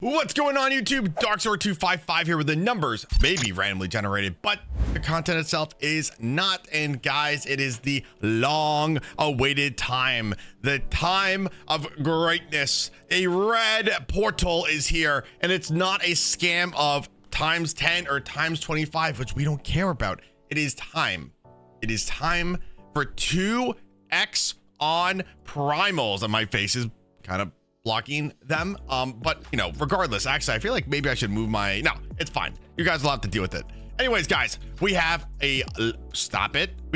What's going on YouTube? Darksword255 here with the numbers, maybe randomly generated, but the content itself is not. And guys, it is the long awaited time, the time of greatness. A red portal is here, and it's not a scam of times 10 or times 25, which we don't care about. It is time. It is time for 2x on primals, and my face is kind of blocking them, but you know, regardless, actually I feel like maybe I should move my, no, it's fine, you guys will have to deal with it. Anyways guys, we have we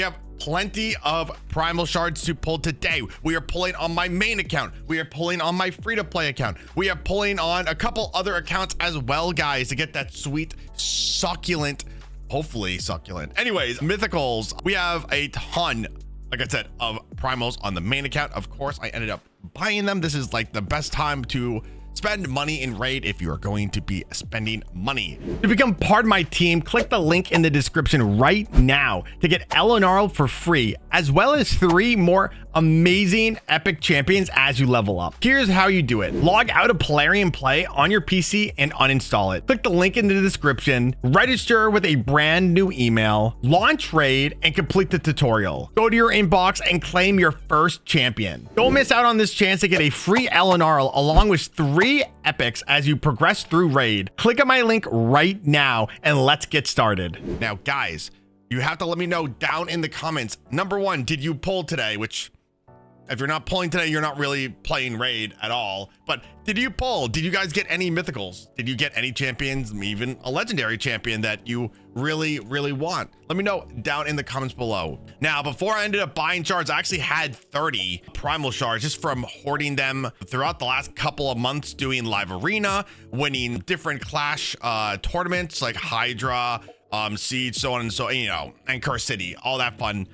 have plenty of primal shards to pull today. We are pulling on my main account, we are pulling on my free-to-play account, we are pulling on a couple other accounts as well, guys, to get that sweet succulent, hopefully succulent. Anyways, mythicals, we have a ton, like I said, of primals on the main account. Of course, I ended up buying them. This is like the best time to spend money in raid if you are going to be spending money. To become part of my team, click the link in the description right now to get Elenaril for free, as well as 3 more amazing epic champions as you level up. Here's how you do it. Log out of Plarium Play on your PC and uninstall it. Click the link in the description, register with a brand new email, launch raid, and complete the tutorial. Go to your inbox and claim your first champion. Don't miss out on this chance to get a free Elenaril along with 3 epics as you progress through raid. Click on my link right now and let's get started. Now guys, you have to let me know down in the comments, number 1, did you pull today? Which, if you're not pulling today, you're not really playing raid at all. But did you pull? Did you guys get any mythicals? Did you get any champions, even a legendary champion that you really want? Let me know down in the comments below. Now, before I ended up buying shards, I actually had 30 primal shards just from hoarding them throughout the last couple of months, doing live arena, winning different clash tournaments like Hydra, Siege, so on and so, you know, and Curse City, all that fun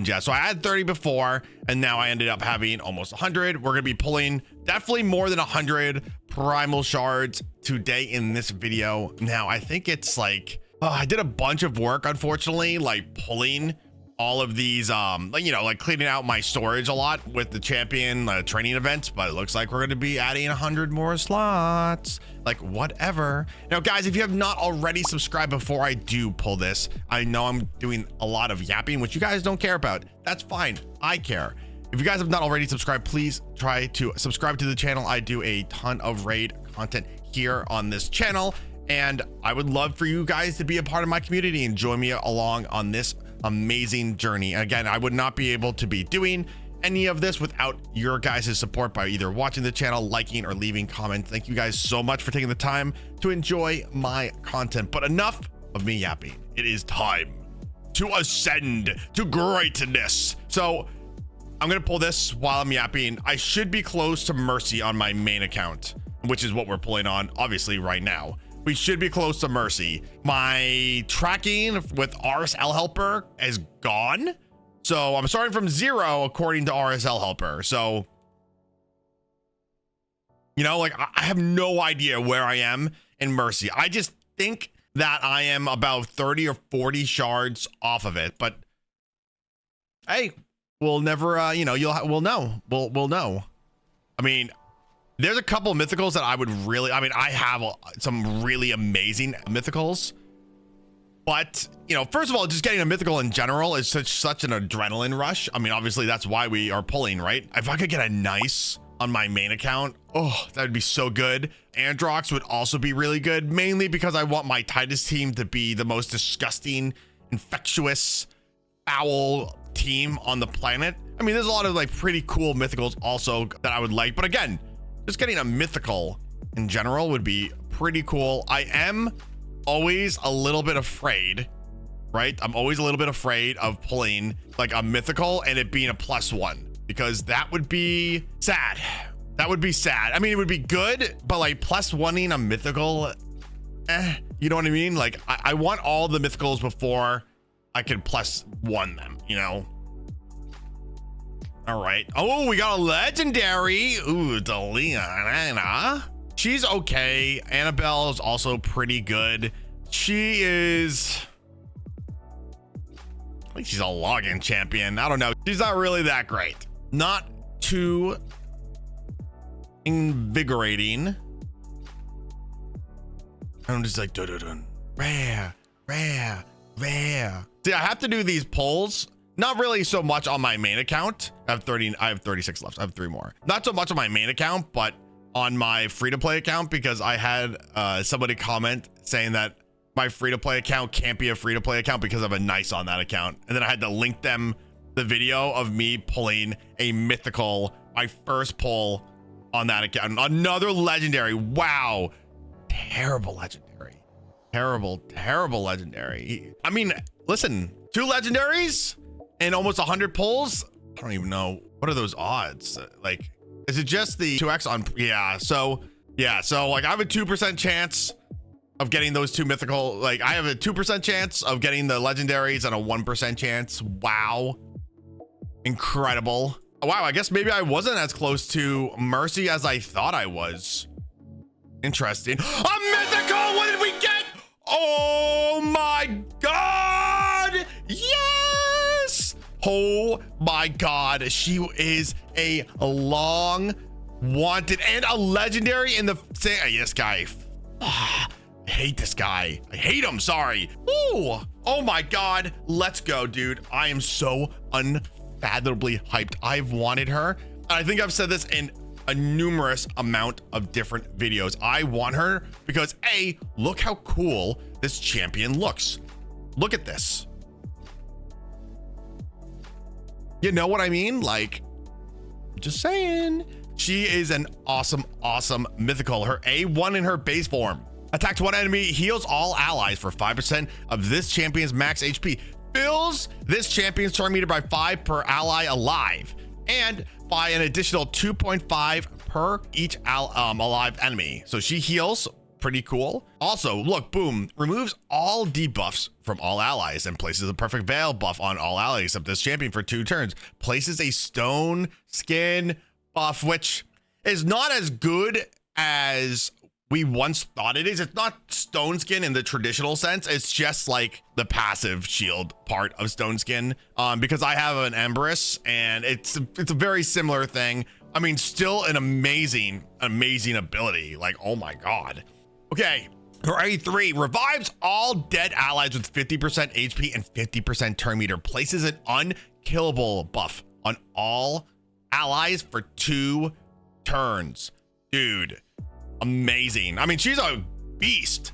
jazz. So I had 30 before, and now I ended up having almost 100. We're gonna be pulling definitely more than 100 primal shards today in this video. Now I think it's like, I did a bunch of work, unfortunately, like pulling all of these, like, you know, like cleaning out my storage a lot with the champion training events, but it looks like we're going to be adding 100 more slots, like whatever. Now guys, if you have not already subscribed before I do pull this, I know I'm doing a lot of yapping, which you guys don't care about. That's fine. I care. If you guys have not already subscribed, please try to subscribe to the channel. I do a ton of raid content here on this channel, and I would love for you guys to be a part of my community and join me along on this amazing journey. Again, I would not be able to be doing any of this without your guys' support by either watching the channel, liking, or leaving comments. Thank you guys so much for taking the time to enjoy my content. But enough of me yapping. It is time to ascend to greatness. So I'm gonna pull this while I'm yapping. I should be close to Mercy on my main account, which is what we're pulling on obviously right now. We should be close to Mercy. My tracking with RSL Helper is gone. So I'm starting from 0 according to RSL Helper. So, you know, like I have no idea where I am in Mercy. I just think that I am about 30 or 40 shards off of it. But hey, we'll never, you know, we'll know. We'll know. I mean, there's a couple of mythicals that I would really, I mean, I have some really amazing mythicals, but you know, first of all, just getting a mythical in general is such an adrenaline rush. I mean, obviously that's why we are pulling, right? If I could get a nice on my main account, oh, that would be so good. Androx would also be really good, mainly because I want my Titus team to be the most disgusting, infectious, foul team on the planet. I mean, there's a lot of like pretty cool mythicals also that I would like, but again, just getting a mythical in general would be pretty cool. I am always a little bit afraid, right? I'm always a little bit afraid of pulling like a mythical and it being a +1, because that would be sad. That would be sad. I mean, it would be good, but like +1ing a mythical, you know what I mean? Like I want all the mythicals before I can +1 them, you know? All right. Oh, we got a legendary. Ooh, Delina. She's okay. Annabelle is also pretty good. She is, I think she's a login champion. I don't know. She's not really that great. Not too invigorating. I'm just like, dun, dun, dun. Rare, rare, rare. See, I have to do these polls. Not really so much on my main account. I have 36 left. I have 3 more. Not so much on my main account, but on my free-to-play account, because I had somebody comment saying that my free-to-play account can't be a free-to-play account because of a nice on that account. And then I had to link them the video of me pulling a mythical, my first pull on that account. Another legendary. Wow. Terrible legendary. Terrible, terrible legendary. I mean, listen, 2 legendaries and almost 100 pulls. I don't even know. What are those odds? Like, is it just the 2x on? Yeah. So like I have a 2% chance of getting those 2 mythical. Like I have a 2% chance of getting the legendaries and a 1% chance. Wow. Incredible. Wow. I guess maybe I wasn't as close to Mercy as I thought I was. Interesting. A mythical. What did we get? Oh my God. Yes. Oh my God. She is a long wanted and a legendary in the this guy. I hate this guy. I hate him. Sorry. Ooh. Oh my God. Let's go, dude. I am so unfathomably hyped. I've wanted her. I think I've said this in a numerous amount of different videos. I want her because A, look how cool this champion looks. Look at this. You know what I mean? Like, just saying. She is an awesome, awesome mythical. Her A1 in her base form. Attacks one enemy, heals all allies for 5% of this champion's max HP. Fills this champion's turn meter by 5 per ally alive. And by an additional 2.5 per each alive enemy. So she heals. Pretty cool. Also, look, boom, removes all debuffs from all allies and places a perfect veil buff on all allies except this champion for 2 turns. Places a stone skin buff, which is not as good as we once thought it is. It's not stone skin in the traditional sense. It's just like the passive shield part of stone skin, because I have an Empress and it's a very similar thing. I mean, still an amazing ability. Like, oh my God. Okay, her A3 revives all dead allies with 50% HP and 50% turn meter. Places an unkillable buff on all allies for 2 turns. Dude, amazing. I mean, she's a beast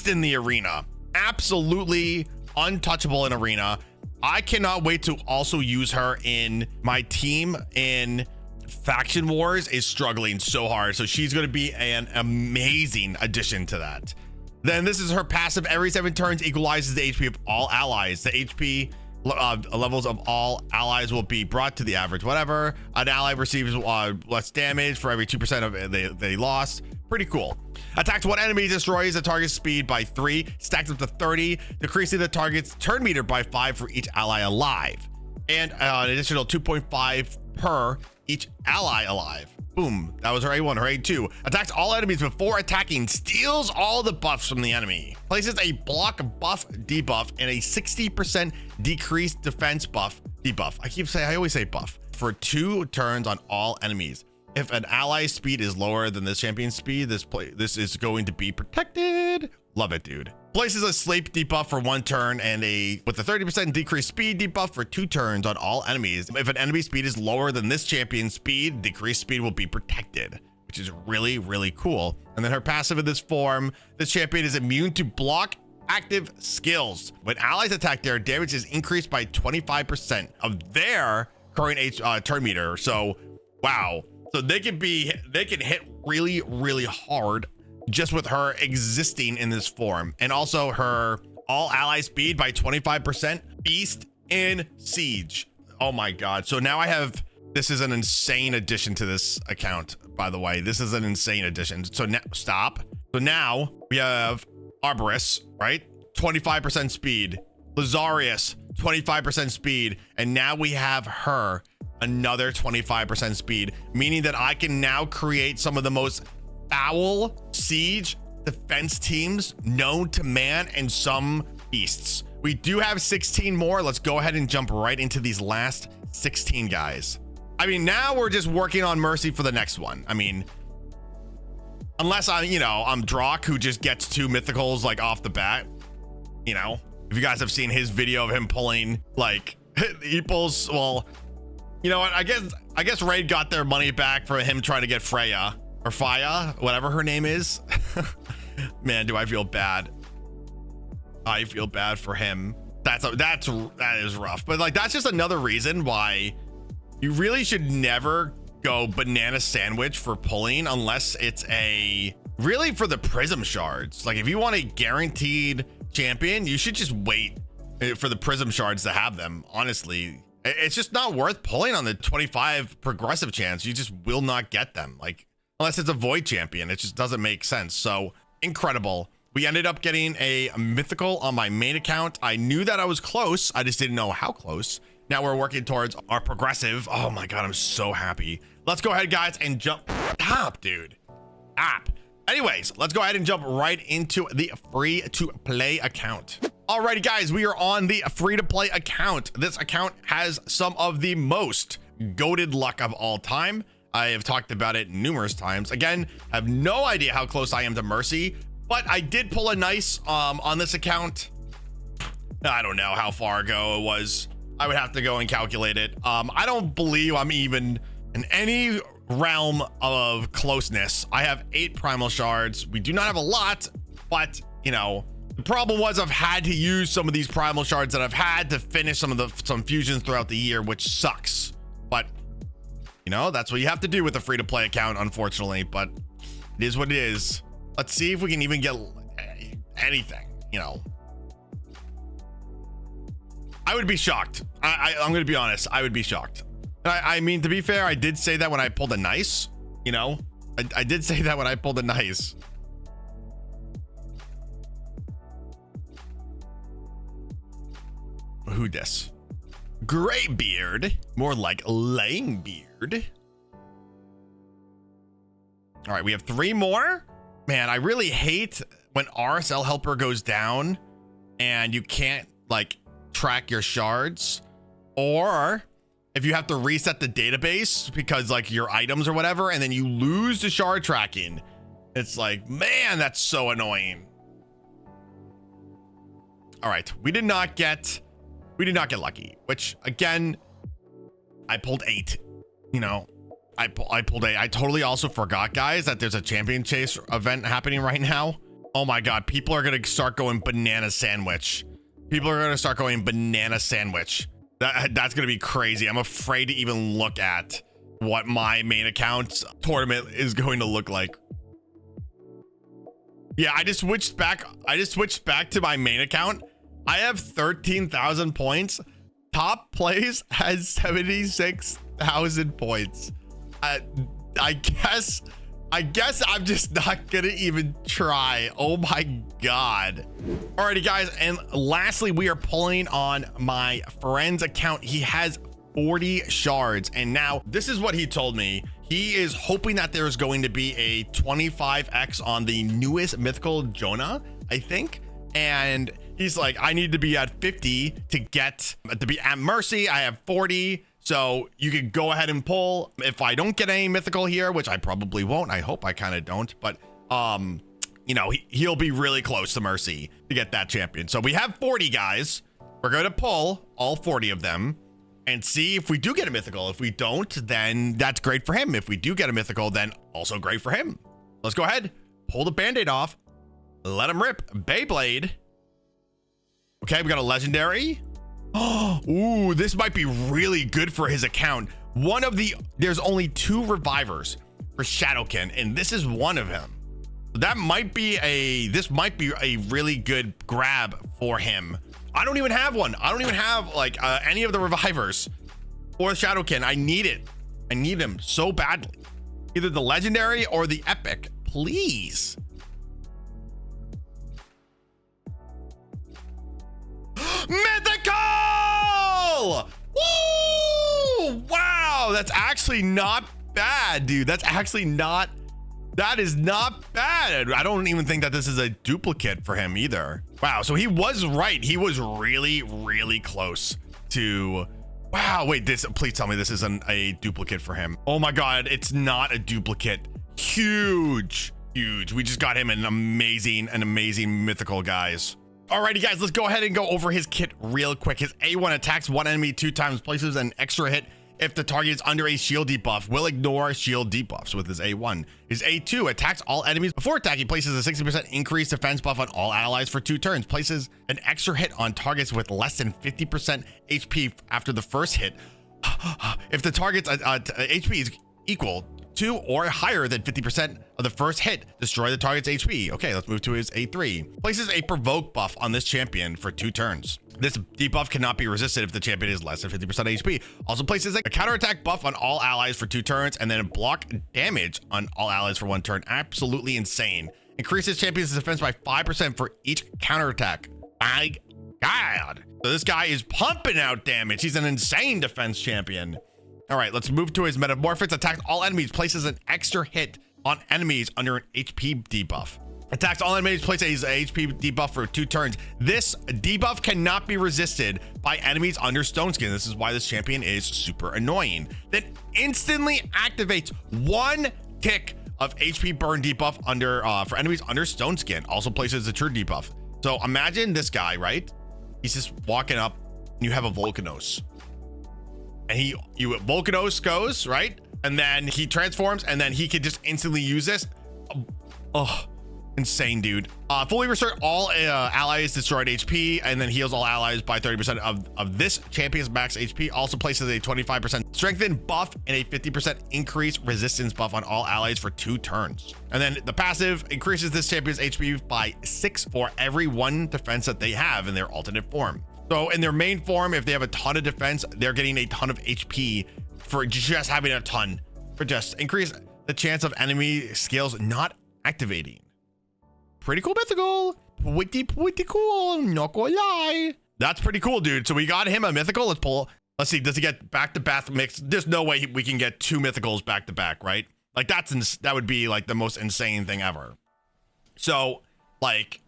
in the arena. Absolutely untouchable in arena. I cannot wait to also use her in my team in Faction Wars is struggling so hard, so she's going to be an amazing addition to that. Then this is her passive. Every 7 turns equalizes the HP of all allies. The HP levels of all allies will be brought to the average whatever. An ally receives less damage for every 2% of they lost. Pretty cool. Attacks one enemy, destroys the target's speed by 3, stacks up to 30, decreasing the target's turn meter by 5 for each ally alive, and an additional 2.5 per each ally alive. Boom. That was her A1. Her A2 attacks all enemies before attacking, steals all the buffs from the enemy, places a block buff debuff and a 60% decreased defense buff debuff. I always say buff for 2 turns on all enemies. If an ally's speed is lower than this champion's speed, this is going to be protected. Love it, dude. Places a sleep debuff for 1 turn and with a 30% decreased speed debuff for 2 turns on all enemies. If an enemy's speed is lower than this champion's speed, decreased speed will be protected, which is really, really cool. And then her passive in this form, this champion is immune to block active skills. When allies attack, their damage is increased by 25% of their current turn meter. So, wow. So they can hit really, really hard just with her existing in this form. And also her all ally speed by 25%, beast in siege. Oh my God. So now this is an insane addition to this account, by the way. This is an insane addition. So now, So now we have Arborist, right? 25% speed. Lazarius, 25% speed. And now we have her, another 25% speed, meaning that I can now create some of the most foul siege defense teams known to man and some beasts. We do have 16 more. Let's go ahead and jump right into these last 16 guys. I mean, now we're just working on Mercy for the next one. I mean, Unless I'm Drock, who just gets 2 mythicals like off the bat. You know, if you guys have seen his video of him pulling like he pulls, well, you know what? I guess Raid got their money back for him trying to get Freya or Faya, whatever her name is. Man, do I feel bad. I feel bad for him. That is rough. But like, that's just another reason why you really should never go banana sandwich for pulling unless it's really for the prism shards. Like if you want a guaranteed champion, you should just wait for the prism shards to have them. Honestly, it's just not worth pulling on the 25 progressive chance. You just will not get them, like unless it's a void champion. It just doesn't make sense. So incredible. We ended up getting a mythical on my main account. I knew that I was close. I just didn't know how close. Now we're working towards our progressive. Oh my God, I'm so happy. Let's go ahead, guys, and jump. Stop, dude. Stop. Anyways, let's go ahead and jump right into the free to play account. Alrighty, guys, we are on the free to play account. This account has some of the most goated luck of all time. I have talked about it numerous times. Again, I have no idea how close I am to Mercy, but I did pull a nice on this account. I don't know how far ago it was. I would have to go and calculate it. I don't believe I'm even in any realm of closeness. I have 8 primal shards. We do not have a lot, but you know, the problem was I've had to use some of these primal shards that I've had to finish some fusions throughout the year, which sucks. But you know, that's what you have to do with a free to play account, unfortunately, but it is what it is. Let's see if we can even get anything, you know. I would be shocked. I'm going to be honest. I would be shocked. I mean, to be fair, I did say that when I pulled a nice, you know, I did say that when I pulled a nice. Who dis? Gray beard. More like laying beard. All right, we have 3 more. Man, I really hate when RSL helper goes down and you can't like track your shards, or if you have to reset the database because like your items or whatever, and then you lose the shard tracking. It's like, man, that's so annoying. All right, we did not get lucky, which again, I pulled 8, you know. I pulled 8. I totally also forgot, guys, that there's a champion chase event happening right now. Oh my God, people are gonna start going banana sandwich. People are gonna start going banana sandwich. That's gonna be crazy. I'm afraid to even look at what my main account's tournament is going to look like. Yeah, I just switched back to my main account. I have 13,000 points. Top plays has 76,000 points. I guess I'm just not gonna even try. Oh my God. Alrighty, guys, and lastly, we are pulling on my friend's account. He has 40 shards, and now this is what he told me. He is hoping that there's going to be a 25x on the newest mythical Jonah, I think, and he's like, I need to be at 50 to be at Mercy. I have 40. So you could go ahead and pull. If I don't get any mythical here, which I probably won't, I hope I kind of don't, but you know, he'll be really close to Mercy to get that champion. So we have 40 guys. We're going to pull all 40 of them and see if we do get a mythical. If we don't, then that's great for him. If we do get a mythical, then also great for him. Let's go ahead, pull the band-aid off, let him rip. Beyblade. Okay, we got a legendary. Oh, ooh, this might be really good for his account. There's only 2 revivers for Shadowkin, and this is one of them. This might be a really good grab for him. I don't even have one. I don't even have like any of the revivers or Shadowkin. I need it. I need him so badly. Either the legendary or the epic, please. Mythical! Woo! Wow, that's actually not bad, dude. That is not bad. I don't even think that this is a duplicate for him either. Wow, so he was right. He was really, really close to... Wow, wait, please tell me this isn't a duplicate for him. Oh my God, it's not a duplicate. Huge. huge. We just got him an amazing mythical, guys. Alrighty, guys, let's go ahead and go over his kit real quick. His A1 attacks one enemy 2 times, places an extra hit if the target is under a shield debuff, will ignore shield debuffs with his A1. His A2 attacks all enemies before attacking, places a 60% increased defense buff on all allies for 2 turns, places an extra hit on targets with less than 50% HP after the first hit. If the target's HP is equal to or higher than 50% of the first hit, destroy the target's HP. Okay, let's move to his A3. Places a provoke buff on this champion for 2 turns. This debuff cannot be resisted if the champion is less than 50% HP. Also places a counterattack buff on all allies for 2 turns and then block damage on all allies for 1 turn. Absolutely insane. Increases champion's defense by 5% for each counterattack. My God. So this guy is pumping out damage. He's an insane defense champion. All right, let's move to his metamorphics. Attacks all enemies, places an extra hit on enemies under an HP debuff. Attacks all enemies, places an HP debuff for 2 turns. This debuff cannot be resisted by enemies under Stone Skin. This is why this champion is super annoying. Then instantly activates 1 tick of HP burn debuff under for enemies under Stone Skin. Also places a true debuff. So imagine this guy, right? He's just walking up and you have a Volcanos. And Volcanos goes, right? And then he transforms and then he can just instantly use this. Oh, insane, dude. Fully restore all allies destroyed HP and then heals all allies by 30% of this champion's max HP. Also places a 25% strengthen buff and a 50% increased resistance buff on all allies for 2 turns. And then the passive increases this champion's HP by 6 for every 1 defense that they have in their alternate form. So in their main form, if they have a ton of defense, they're getting a ton of HP for just having a ton. For just increase the chance of enemy skills not activating. Pretty cool mythical. Pretty cool. Not gonna lie. That's pretty cool, dude. So we got him a mythical. Let's see. Does he get back-to-back mix? There's no way we can get 2 mythicals back-to-back, right? Like that would be like the most insane thing ever. So like,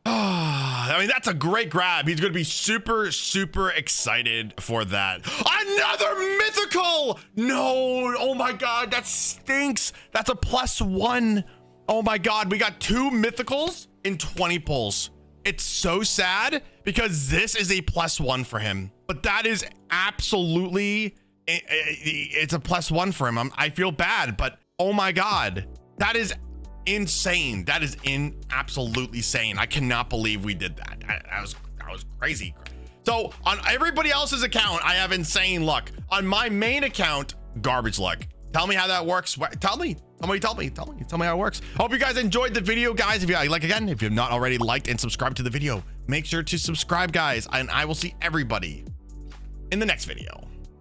I mean, that's a great grab. He's going to be super, super excited for that. Another mythical. No. Oh my God. That stinks. That's a +1. Oh my God. We got 2 mythicals in 20 pulls. It's so sad because this is a +1 for him, but that is absolutely, it's a +1 for him. I feel bad, but oh my God, that is insane. That is absolutely sane. I cannot believe we did that. That was crazy. So on everybody else's account, I have insane luck. On my main account, garbage luck. Tell me how that works. Tell me. Somebody tell me how it works. Hope you guys enjoyed the video, guys. If you have not already liked and subscribed to the video, make sure to subscribe, guys, and I will see everybody in the next video.